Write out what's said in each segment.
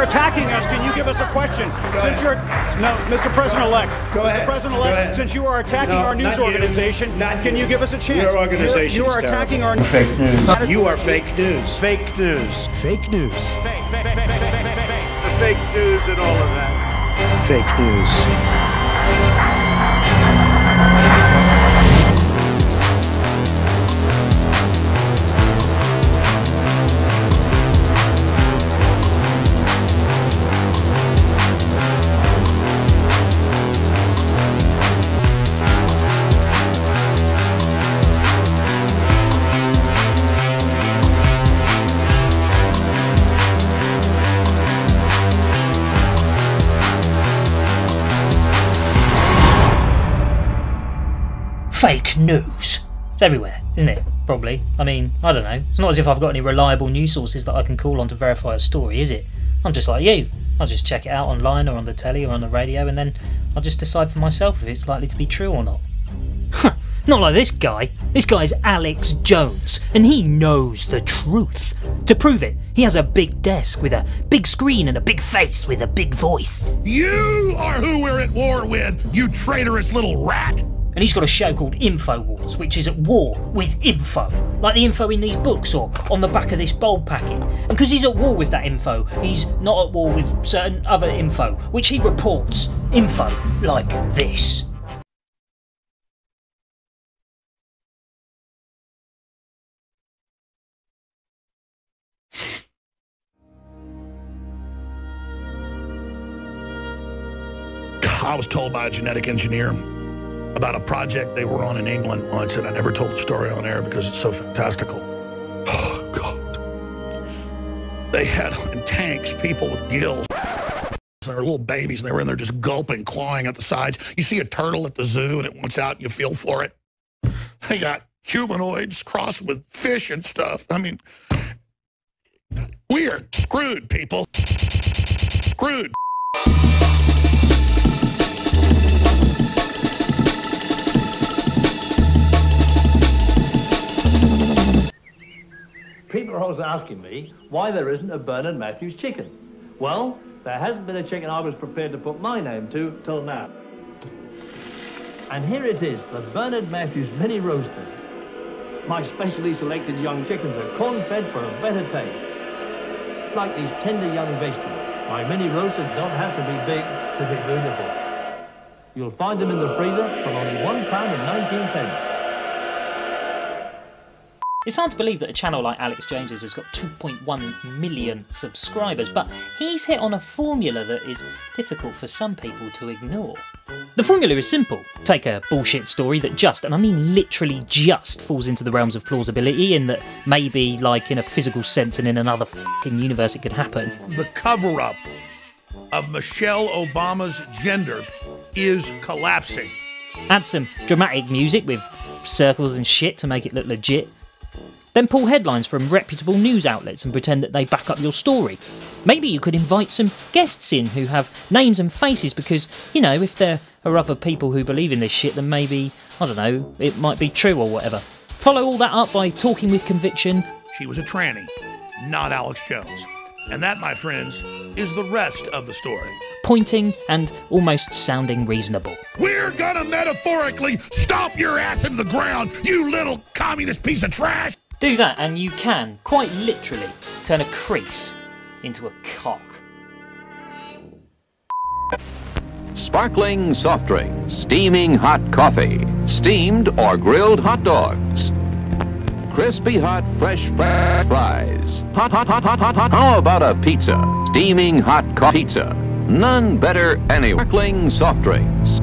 you're attacking us, can you give us a question? Since you're no, Mr. President-elect. Go ahead. Mr. President-elect, since you are attacking our news organization, can you give us a chance? Your organization you are is attacking our fake news. You are fake news. Fake news. Fake news. The fake news and all of that. Fake news. Fake news. It's everywhere, isn't it? Probably. I mean, I don't know. It's not as if I've got any reliable news sources that I can call on to verify a story, is it? I'm just like you. I'll just check it out online or on the telly or on the radio, and then I'll just decide for myself if it's likely to be true or not. Not like this guy. This guy's Alex Jones, and he knows the truth. To prove it, he has a big desk with a big screen and a big face with a big voice. You are who we're at war with, you traitorous little rat! And he's got a show called InfoWars, which is at war with info. Like the info in these books or on the back of this bulb packet. And because he's at war with that info, he's not at war with certain other info, which he reports. Info like this. I was told by a genetic engineer about a project they were on in England once, and I never told the story on air because it's so fantastical. Oh, God. They had in tanks people with gills. They were little babies, and they were in there just gulping, clawing at the sides. You see a turtle at the zoo, and it wants out, and you feel for it. They got humanoids crossed with fish and stuff. I mean, we are screwed, people. Screwed. People are always asking me why there isn't a Bernard Matthews chicken. Well, there hasn't been a chicken I was prepared to put my name to till now. And here it is, the Bernard Matthews Mini Roaster. My specially selected young chickens are corn-fed for a better taste. Like these tender young vegetables, my mini roasters don't have to be big to be beautiful. You'll find them in the freezer for only £1.19. It's hard to believe that a channel like Alex Jones's has got 2.1 million subscribers, but he's hit on a formula that is difficult for some people to ignore. The formula is simple. Take a bullshit story that just, and I mean literally just, falls into the realms of plausibility, in that maybe, like, in a physical sense and in another fucking universe it could happen. The cover-up of Michelle Obama's gender is collapsing. Add some dramatic music with circles and shit to make it look legit. Then pull headlines from reputable news outlets and pretend that they back up your story. Maybe you could invite some guests in who have names and faces because, you know, if there are other people who believe in this shit, then maybe, I don't know, it might be true or whatever. Follow all that up by talking with conviction. She was a tranny, not Alex Jones. And that, my friends, is the rest of the story. Pointing and almost sounding reasonable. We're gonna metaphorically stomp your ass into the ground, you little communist piece of trash! Do that and you can, quite literally, turn a crease into a cock. Sparkling soft drinks, steaming hot coffee, steamed or grilled hot dogs, crispy hot fresh fries, hot. How about a pizza? Steaming hot pizza. None better anywhere. Sparkling soft drinks.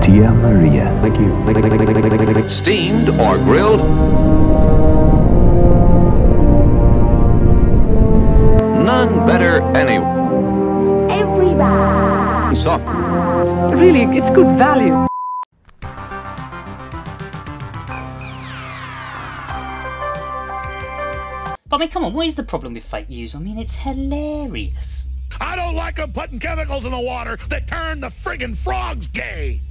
Tia Maria. Thank you. Steamed or grilled. None better anywhere. Everybody. Soft. Really, it's good value. But I mean, come on, what is the problem with fake news? I mean, it's hilarious. I don't like them putting chemicals in the water that turn the friggin' frogs gay.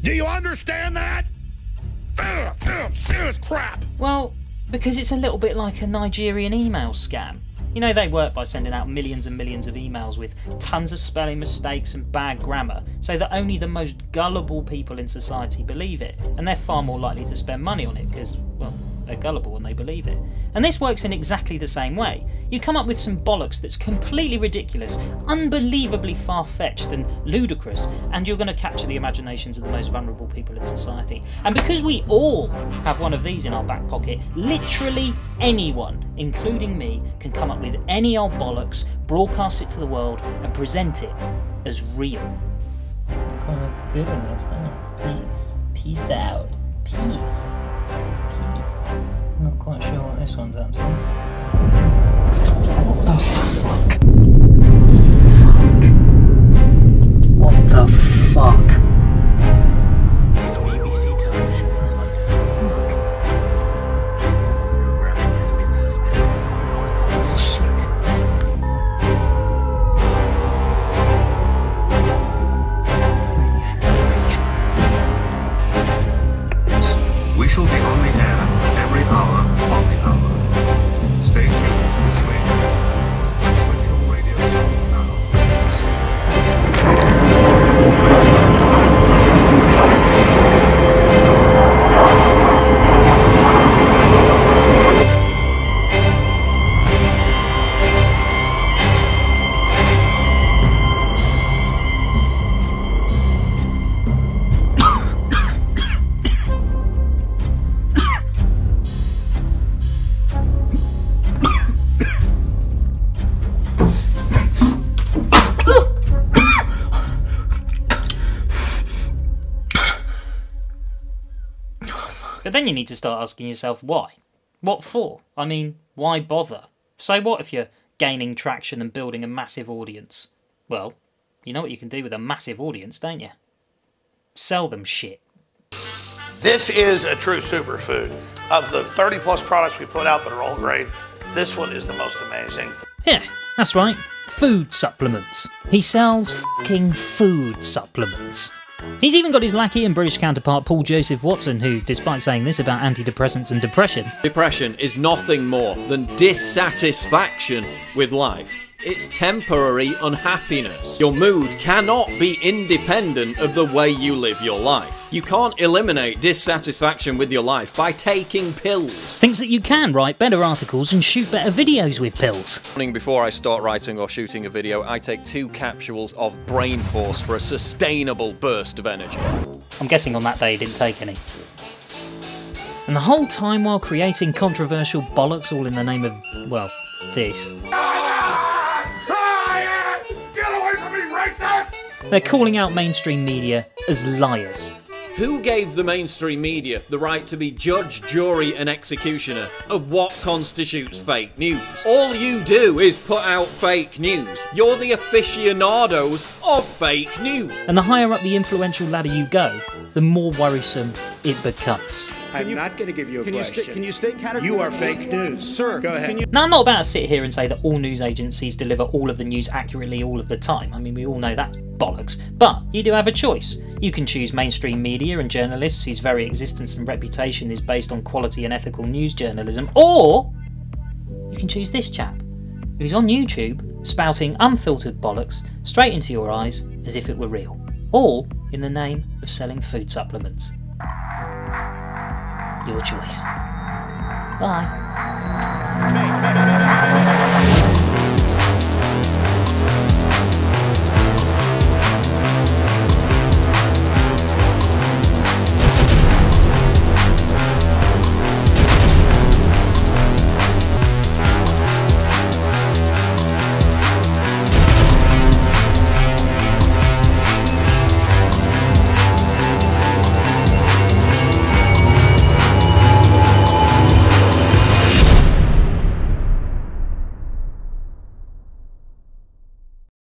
Do you understand that? Serious crap. Well, because it's a little bit like a Nigerian email scam. You know they work by sending out millions and millions of emails with tons of spelling mistakes and bad grammar, so that only the most gullible people in society believe it, and they're far more likely to spend money on it because, well, they're gullible and they believe it. And this works in exactly the same way. You come up with some bollocks that's completely ridiculous, unbelievably far-fetched and ludicrous, and you're going to capture the imaginations of the most vulnerable people in society. And because we all have one of these in our back pocket, literally anyone, including me, can come up with any old bollocks, broadcast it to the world, and present it as real. Kind of good in this, isn't it? Peace out. Peace. Not quite sure what this one's up to. What the fuck? What the fuck? It's BBC television from London. Normal programming has been suspended. That's a shit. We shall be on the air every hour of the hour. Stay tuned to this radio. Switch your radio now. But then you need to start asking yourself why. What for? I mean, why bother? So what if you're gaining traction and building a massive audience? Well, you know what you can do with a massive audience, don't you? Sell them shit. This is a true superfood. Of the 30 plus products we put out that are all great, this one is the most amazing. Yeah, that's right. Food supplements. He sells f***ing food supplements. He's even got his lackey and British counterpart Paul Joseph Watson, who, despite saying this about antidepressants and depression... Depression is nothing more than dissatisfaction with life. It's temporary unhappiness. Your mood cannot be independent of the way you live your life. You can't eliminate dissatisfaction with your life by taking pills. Thinks that you can write better articles and shoot better videos with pills. Before I start writing or shooting a video, I take 2 capsules of Brain Force for a sustainable burst of energy. I'm guessing on that day he didn't take any. And the whole time while creating controversial bollocks all in the name of, well, this. They're calling out mainstream media as liars. Who gave the mainstream media the right to be judge, jury and executioner of what constitutes fake news? All you do is put out fake news. You're the aficionados of fake news. And the higher up the influential ladder you go, the more worrisome it becomes. I'm not going to give you a question. Can you state categorically? You are fake news. Sir, go ahead. Now, I'm not about to sit here and say that all news agencies deliver all of the news accurately all of the time. I mean, we all know that's bollocks. But you do have a choice. You can choose mainstream media and journalists whose very existence and reputation is based on quality and ethical news journalism, or you can choose this chap, who's on YouTube spouting unfiltered bollocks straight into your eyes as if it were real. All in the name of selling food supplements. Your choice. Bye.